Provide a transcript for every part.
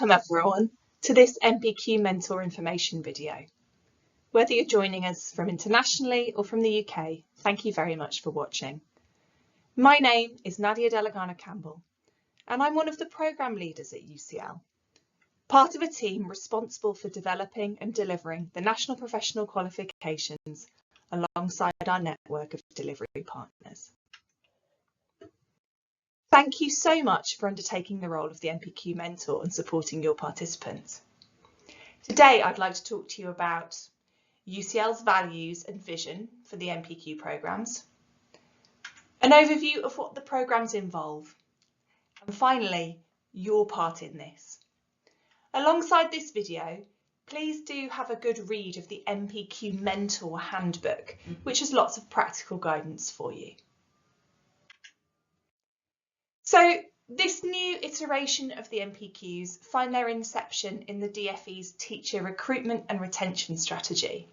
Welcome everyone to this NPQ Mentor information video. Whether you're joining us from internationally or from the UK, thank you very much for watching. My name is Nadia Delagana Campbell and I'm one of the programme leaders at UCL, part of a team responsible for developing and delivering the National Professional Qualifications alongside our network of delivery partners. Thank you so much for undertaking the role of the NPQ Mentor and supporting your participants. Today I'd like to talk to you about UCL's values and vision for the NPQ programmes, an overview of what the programmes involve, and finally, your part in this. Alongside this video, please do have a good read of the NPQ Mentor Handbook, which has lots of practical guidance for you. So this new iteration of the NPQs find their inception in the DfE's teacher recruitment and retention strategy.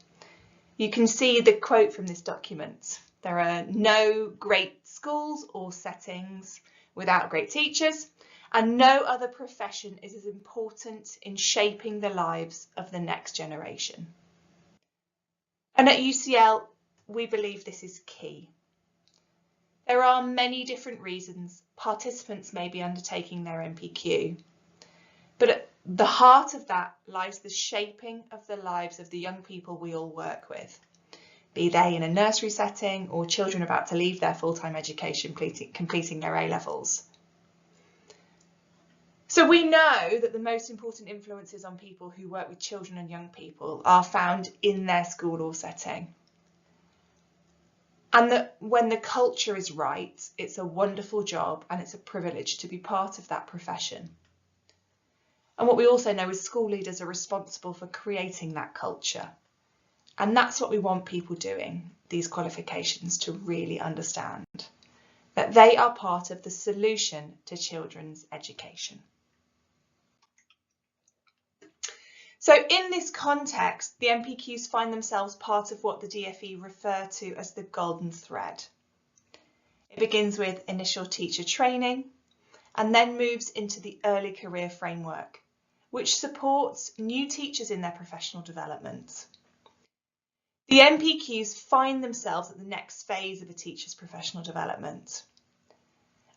You can see the quote from this document. There are no great schools or settings without great teachers, and no other profession is as important in shaping the lives of the next generation. And at UCL, we believe this is key. There are many different reasons participants may be undertaking their NPQ, but at the heart of that lies the shaping of the lives of the young people we all work with, be they in a nursery setting or children about to leave their full-time education completing their A-levels. So we know that the most important influences on people who work with children and young people are found in their school or setting. And that when the culture is right, it's a wonderful job and it's a privilege to be part of that profession. And what we also know is school leaders are responsible for creating that culture. And that's what we want people doing these qualifications to really understand, that they are part of the solution to children's education. So in this context, the NPQs find themselves part of what the DfE refer to as the golden thread. It begins with initial teacher training and then moves into the early career framework, which supports new teachers in their professional development. The NPQs find themselves at the next phase of a teacher's professional development.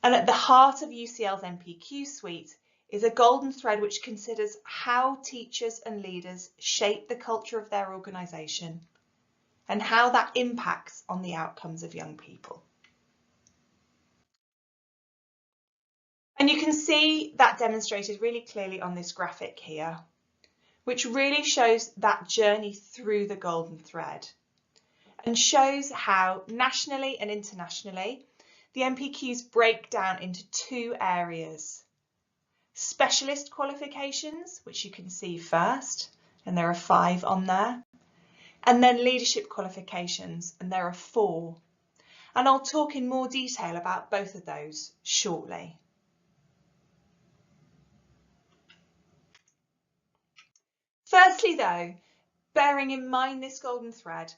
And at the heart of UCL's NPQ suite is a golden thread which considers how teachers and leaders shape the culture of their organisation and how that impacts on the outcomes of young people. And you can see that demonstrated really clearly on this graphic here, which really shows that journey through the golden thread and shows how nationally and internationally the NPQs break down into two areas. Specialist qualifications, which you can see first, and there are 5 on there, and then leadership qualifications, and there are 4. And I'll talk in more detail about both of those shortly. Firstly though, bearing in mind this golden thread,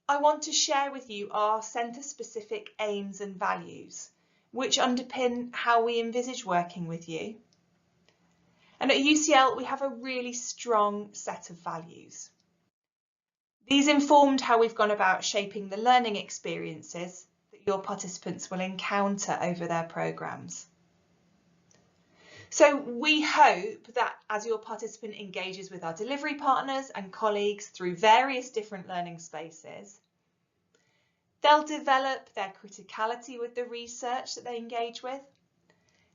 I want to share with you our centre-specific aims and values, which underpin how we envisage working with you. And at UCL, we have a really strong set of values. These informed how we've gone about shaping the learning experiences that your participants will encounter over their programmes. So we hope that as your participant engages with our delivery partners and colleagues through various different learning spaces, they'll develop their criticality with the research that they engage with,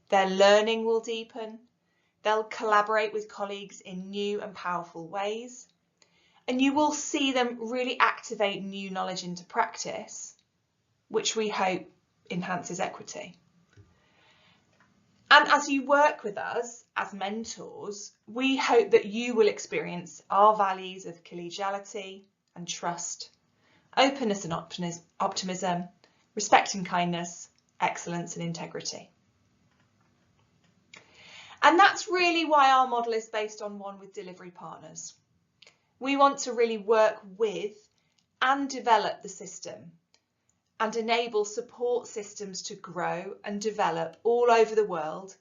their learning will deepen, they'll collaborate with colleagues in new and powerful ways, and you will see them really activate new knowledge into practice, which we hope enhances equity. And as you work with us as mentors, we hope that you will experience our values of collegiality and trust, openness and optimism, respect and kindness, excellence and integrity. And that's really why our model is based on one with delivery partners. We want to really work with and develop the system and enable support systems to grow and develop all over the world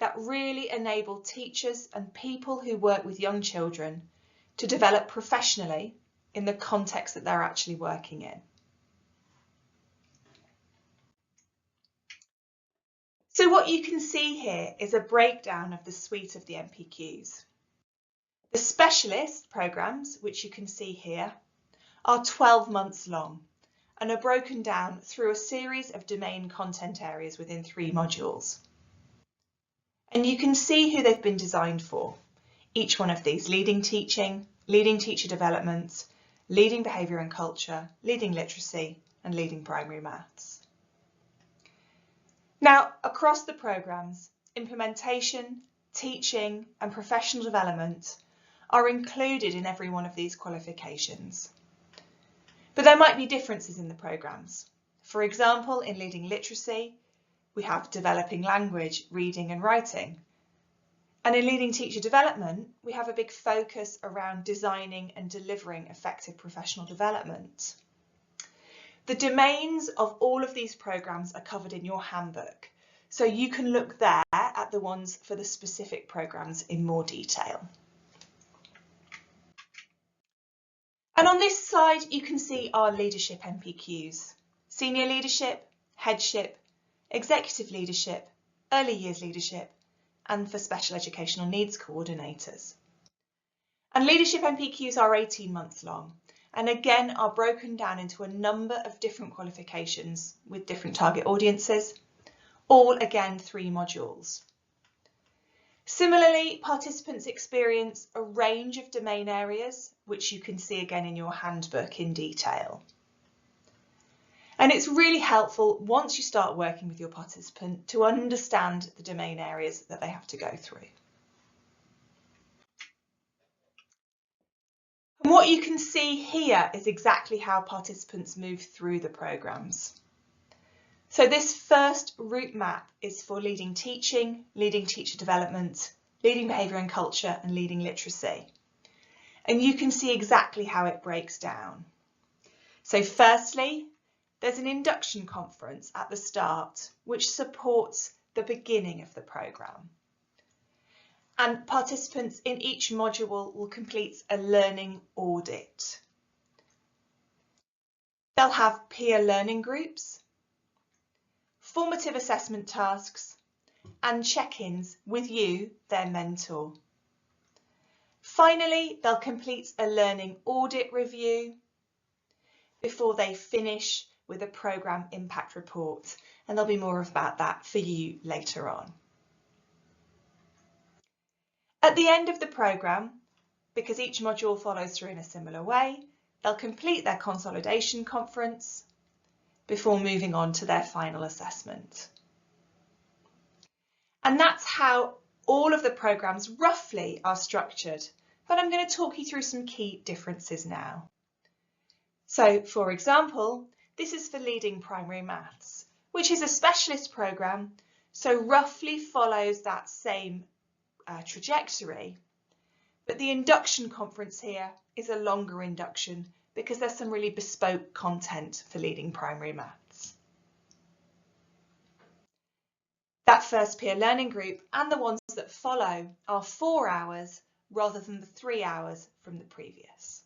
that really enable teachers and people who work with young children to develop professionally in the context that they're actually working in. So what you can see here is a breakdown of the suite of the NPQs. The specialist programmes, which you can see here, are 12 months long and are broken down through a series of domain content areas within 3 modules. And you can see who they've been designed for. Each one of these: leading teaching, leading teacher development, leading behaviour and culture, leading literacy, and leading primary maths. Now, across the programmes, implementation, teaching, and professional development are included in every one of these qualifications. But there might be differences in the programmes. For example, in leading literacy, we have developing language, reading and writing. And in leading teacher development, we have a big focus around designing and delivering effective professional development. The domains of all of these programmes are covered in your handbook, so you can look there at the ones for the specific programmes in more detail. And on this slide, you can see our leadership NPQs: senior leadership, headship, executive leadership, early years leadership, and for special educational needs coordinators. And leadership NPQs are 18 months long, and again are broken down into a number of different qualifications with different target audiences, all again 3 modules. Similarly, participants experience a range of domain areas, which you can see again in your handbook in detail. And it's really helpful once you start working with your participant to understand the domain areas that they have to go through. And what you can see here is exactly how participants move through the programmes. So this first route map is for leading teaching, leading teacher development, leading behaviour and culture, and leading literacy. And you can see exactly how it breaks down. So firstly, there's an induction conference at the start, which supports the beginning of the programme. And participants in each module will complete a learning audit. They'll have peer learning groups, formative assessment tasks, and check-ins with you, their mentor. Finally, they'll complete a learning audit review before they finish with a programme impact report, and there'll be more about that for you later on. At the end of the programme, because each module follows through in a similar way, they'll complete their consolidation conference before moving on to their final assessment. And that's how all of the programmes roughly are structured, but I'm going to talk you through some key differences now. So, for example, this is for leading primary maths, which is a specialist programme, so roughly follows that same trajectory. But the induction conference here is a longer induction because there's some really bespoke content for leading primary maths. That first peer learning group and the ones that follow are 4 hours rather than the 3 hours from the previous.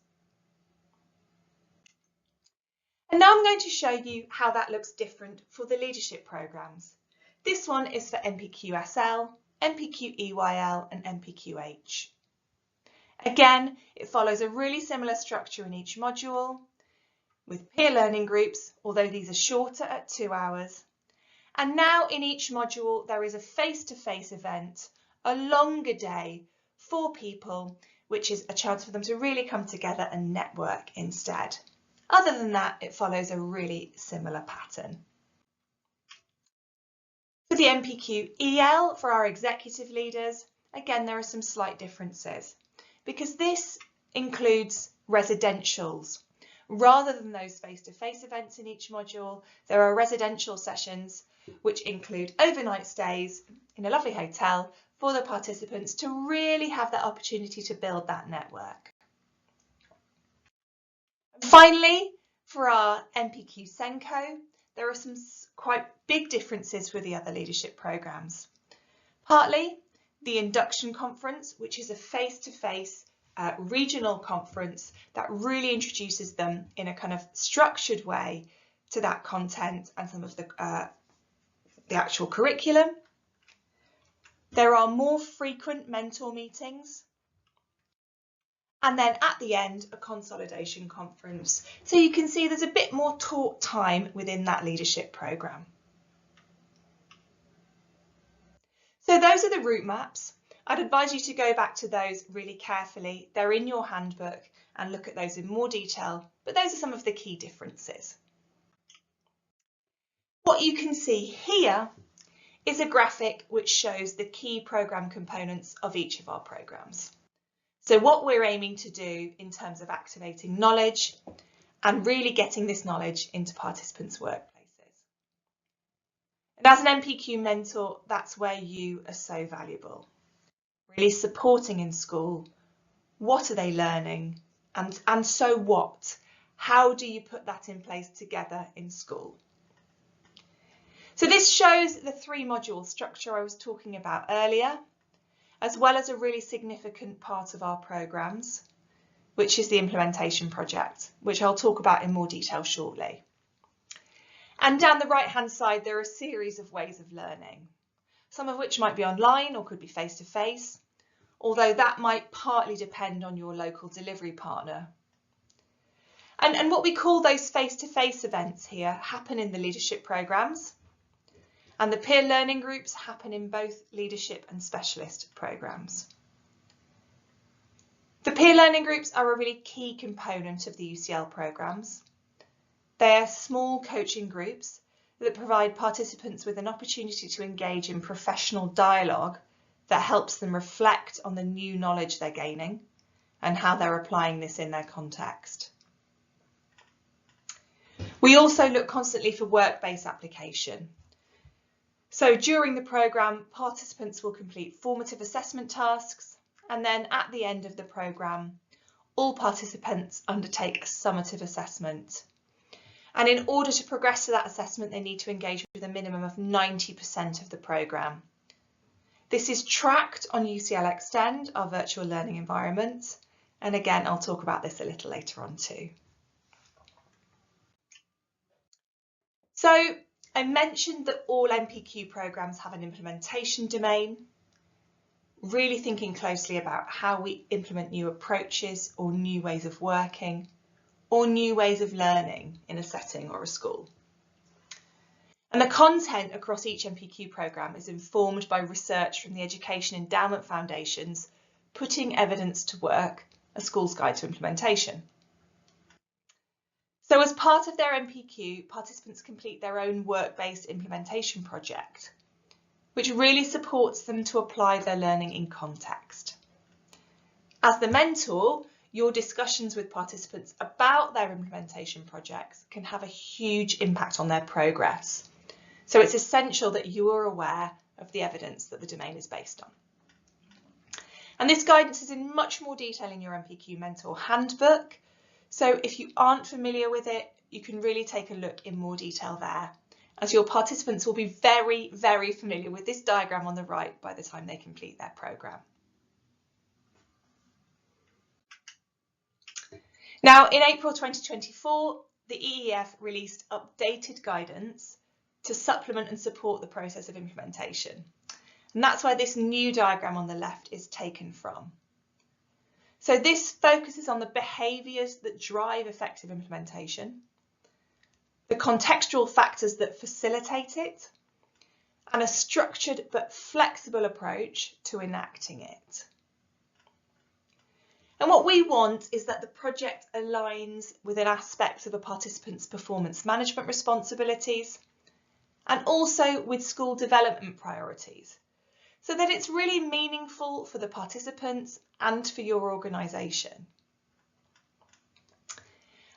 And now I'm going to show you how that looks different for the leadership programmes. This one is for NPQ SL, NPQ EYL and NPQ H. Again, it follows a really similar structure in each module with peer learning groups, although these are shorter at 2 hours. And now in each module, there is a face-to-face event, a longer day for people, which is a chance for them to really come together and network instead. Other than that, it follows a really similar pattern. For the NPQ EL, for our executive leaders, again, there are some slight differences because this includes residentials. Rather than those face-to-face events in each module, there are residential sessions which include overnight stays in a lovely hotel for the participants to really have that opportunity to build that network. Finally, for our NPQ Senko, there are some quite big differences with the other leadership programmes. Partly the induction conference, which is a face-to-face regional conference that really introduces them in a kind of structured way to that content and some of the actual curriculum. There are more frequent mentor meetings. And then at the end, a consolidation conference. So you can see there's a bit more talk time within that leadership programme. So those are the route maps. I'd advise you to go back to those really carefully. They're in your handbook and look at those in more detail, but those are some of the key differences. What you can see here is a graphic which shows the key programme components of each of our programmes. So what we're aiming to do in terms of activating knowledge and really getting this knowledge into participants' workplaces. And as an NPQ mentor, that's where you are so valuable. Really supporting in school. What are they learning? And so what? How do you put that in place together in school? So this shows the 3-module structure I was talking about earlier, as well as a really significant part of our programmes, which is the implementation project, which I'll talk about in more detail shortly. And down the right-hand side, there are a series of ways of learning, some of which might be online or could be face-to-face, although that might partly depend on your local delivery partner. And what we call those face-to-face events here happen in the leadership programmes, and the peer learning groups happen in both leadership and specialist programmes. The peer learning groups are a really key component of the UCL programmes. They are small coaching groups that provide participants with an opportunity to engage in professional dialogue that helps them reflect on the new knowledge they're gaining and how they're applying this in their context. We also look constantly for work-based application. So during the programme, participants will complete formative assessment tasks, and then at the end of the programme, all participants undertake a summative assessment. And in order to progress to that assessment, they need to engage with a minimum of 90% of the programme. This is tracked on UCL Extend, our virtual learning environment. And again, I'll talk about this a little later on too. So I mentioned that all NPQ programmes have an implementation domain, really thinking closely about how we implement new approaches or new ways of working or new ways of learning in a setting or a school. And the content across each NPQ programme is informed by research from the Education Endowment Foundation's Putting Evidence to Work, a School's Guide to Implementation. So as part of their NPQ, participants complete their own work-based implementation project, which really supports them to apply their learning in context. As the mentor, your discussions with participants about their implementation projects can have a huge impact on their progress. So it's essential that you are aware of the evidence that the domain is based on. And this guidance is in much more detail in your NPQ Mentor Handbook. So if you aren't familiar with it, you can really take a look in more detail there, as your participants will be very, very familiar with this diagram on the right by the time they complete their programme. Now, in April 2024, the EEF released updated guidance to supplement and support the process of implementation. And that's where this new diagram on the left is taken from. So this focuses on the behaviours that drive effective implementation, the contextual factors that facilitate it, and a structured but flexible approach to enacting it. And what we want is that the project aligns with an aspect of a participant's performance management responsibilities and also with school development priorities, so that it's really meaningful for the participants and for your organisation.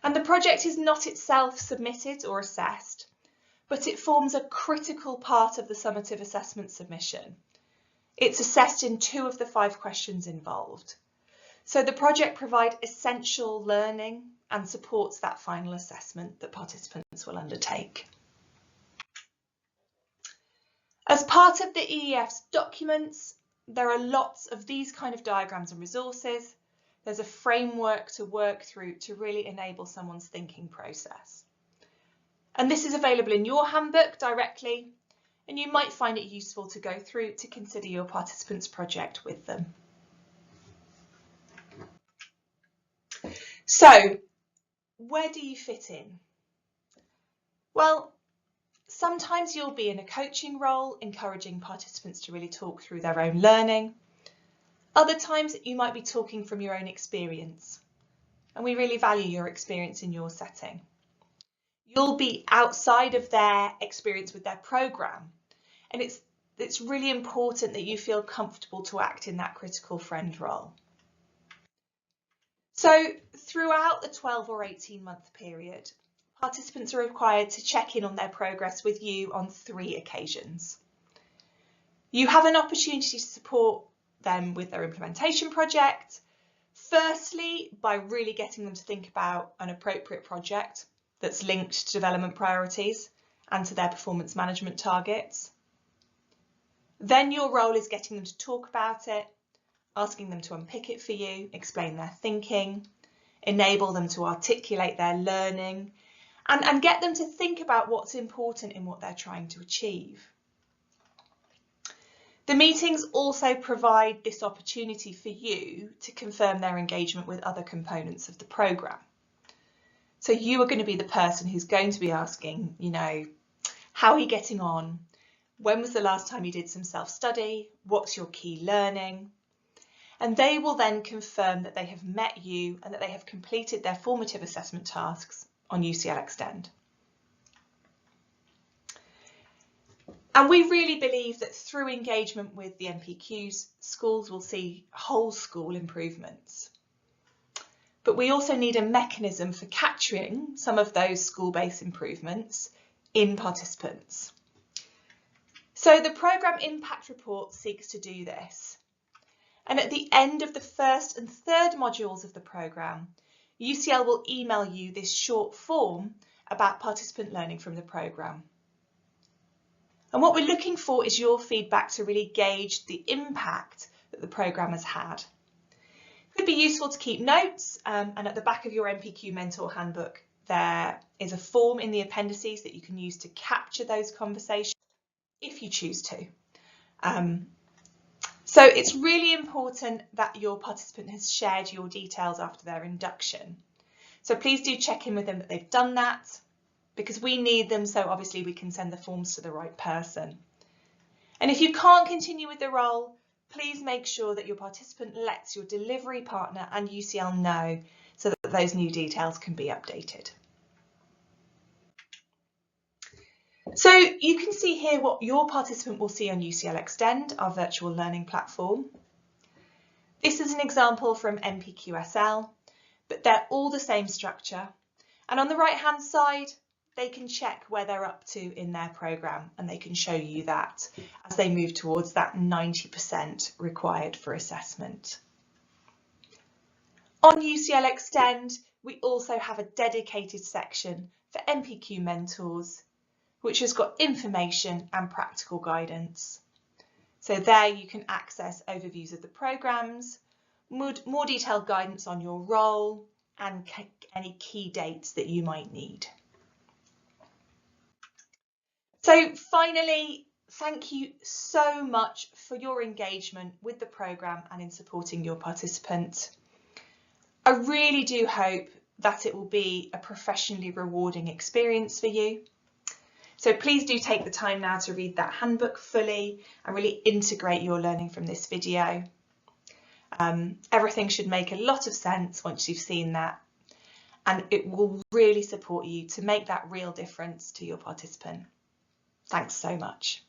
And the project is not itself submitted or assessed, but it forms a critical part of the summative assessment submission. It's assessed in 2 of the 5 questions involved. So the project provides essential learning and supports that final assessment that participants will undertake. As part of the EEF's documents, there are lots of these kind of diagrams and resources. There's a framework to work through to really enable someone's thinking process. And this is available in your handbook directly, and you might find it useful to go through to consider your participants' project with them. So, where do you fit in? Well, sometimes you'll be in a coaching role, encouraging participants to really talk through their own learning. Other times you might be talking from your own experience, and we really value your experience in your setting. You'll be outside of their experience with their programme, and it's really important that you feel comfortable to act in that critical friend role. So throughout the 12 or 18-month period, participants are required to check in on their progress with you on 3 occasions. You have an opportunity to support them with their implementation project, firstly by really getting them to think about an appropriate project that's linked to development priorities and to their performance management targets. Then your role is getting them to talk about it, asking them to unpick it for you, explain their thinking, enable them to articulate their learning, and get them to think about what's important in what they're trying to achieve. The meetings also provide this opportunity for you to confirm their engagement with other components of the programme. So you are going to be the person who's going to be asking, how are you getting on? When was the last time you did some self-study? What's your key learning? And they will then confirm that they have met you and that they have completed their formative assessment tasks on UCL Extend. And we really believe that through engagement with the NPQs, schools will see whole school improvements. But we also need a mechanism for capturing some of those school-based improvements in participants. So the programme impact report seeks to do this. And at the end of the first and third modules of the programme, UCL will email you this short form about participant learning from the programme. And what we're looking for is your feedback to really gauge the impact that the programme has had. It could be useful to keep notes, and at the back of your NPQ Mentor handbook there is a form in the appendices that you can use to capture those conversations if you choose to. So it's really important that your participant has shared your details after their induction. So please do check in with them that they've done that, because we need them so obviously we can send the forms to the right person. And if you can't continue with the role, please make sure that your participant lets your delivery partner and UCL know so that those new details can be updated. So you can see here what your participant will see on UCL Extend, our virtual learning platform. This is an example from NPQSL, but they're all the same structure. And on the right hand side, they can check where they're up to in their programme, and they can show you that as they move towards that 90% required for assessment. On UCL Extend, we also have a dedicated section for NPQ mentors, which has got information and practical guidance. So there you can access overviews of the programmes, more detailed guidance on your role, and any key dates that you might need. So finally, thank you so much for your engagement with the programme and in supporting your participant. I really do hope that it will be a professionally rewarding experience for you. So please do take the time now to read that handbook fully and really integrate your learning from this video. Everything should make a lot of sense once you've seen that, and it will really support you to make that real difference to your participant. Thanks so much.